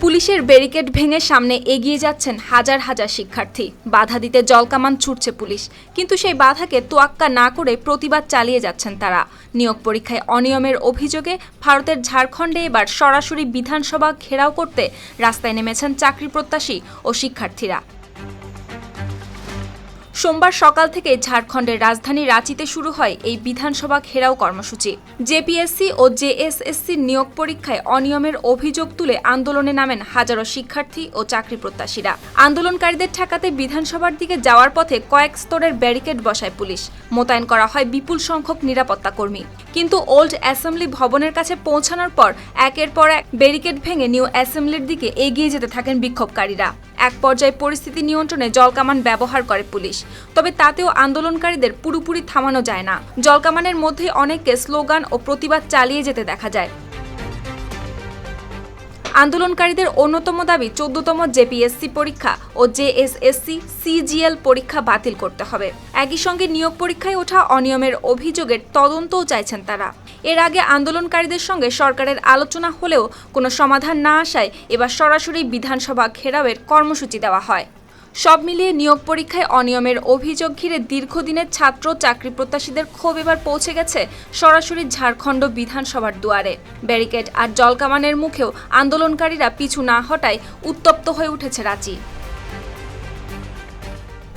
পুলিশের ব্যারিকেড ভেঙে সামনে এগিয়ে যাচ্ছেন হাজার হাজার শিক্ষার্থী। বাধা দিতে জলকামান ছুটছে পুলিশ, কিন্তু সেই বাধাকে তোয়াক্কা না করে প্রতিবাদ চালিয়ে যাচ্ছেন তারা। নিয়োগ পরীক্ষায় অনিয়মের অভিযোগে ভারতের ঝাড়খণ্ডে এবার সরাসরি বিধানসভা ঘেরাও করতে রাস্তায় নেমেছেন চাকরি প্রত্যাশী ও শিক্ষার্থীরা। সোমবার সকাল থেকে ঝাড়খণ্ডের রাজধানী রাঁচিতে শুরু হয় এই বিধানসভা ঘেরাও কর্মসূচি। জেপিএসসি ও জেএসএসসির নিয়োগ পরীক্ষায় অনিয়মের অভিযোগ তুলে আন্দোলনে নামেন হাজারো শিক্ষার্থী ও চাকরি প্রত্যাশীরা। আন্দোলনকারীদের ঠেকাতে বিধানসভার দিকে যাওয়ার পথে কয়েক স্তরের ব্যারিকেড বসায় পুলিশ। মোতায়েন করা হয় বিপুল সংখ্যক নিরাপত্তা কর্মী। কিন্তু ওল্ড অ্যাসেম্বলি ভবনের কাছে পৌঁছানোর পর একের পর এক ব্যারিকেড ভেঙে নিউ অ্যাসেম্বলির দিকে এগিয়ে যেতে থাকেন বিক্ষোভকারীরা। এক পর্যায়ে পরিস্থিতি নিয়ন্ত্রণে জলকামান ব্যবহার করে পুলিশ, তবে তাতেও আন্দোলনকারীদের পুরোপুরি থামানো যায় না। জলকামানের মধ্যে অনেককে স্লোগান ও প্রতিবাদ চালিয়ে যেতে দেখা যায়। আন্দোলনকারীদের অন্যতম দাবি 14তম জেপিএসসি পরীক্ষা ও জেএসএসসি সিজিএল পরীক্ষা বাতিল করতে হবে। একই সঙ্গে নিয়োগ পরীক্ষায় ওঠা অনিয়মের অভিযোগের তদন্তও চাইছেন তারা। এর আগে আন্দোলনকারীদের সঙ্গে সরকারের আলোচনা হলেও কোনো সমাধান না আসায় এবার সরাসরি বিধানসভা ঘেরাওয়ের কর্মসূচি দেওয়া হয়। সব মিলিয়ে নিয়োগ পরীক্ষায় অনিয়মের অভিযোগ ঘিরে দীর্ঘদিনের ছাত্র চাকরি প্রত্যাশীদের ক্ষোভ এবার পৌঁছে গেছে সরাসরি ঝাড়খণ্ড বিধানসভার দুয়ারে। ব্যারিকেড আর জলকামানের মুখেও আন্দোলনকারীরা পিছু না হটায় উত্তপ্ত হয়ে উঠেছে রাঁচি।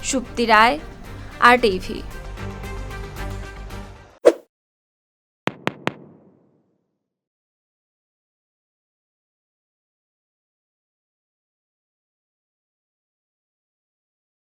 সুপ্তি রায়, RTV।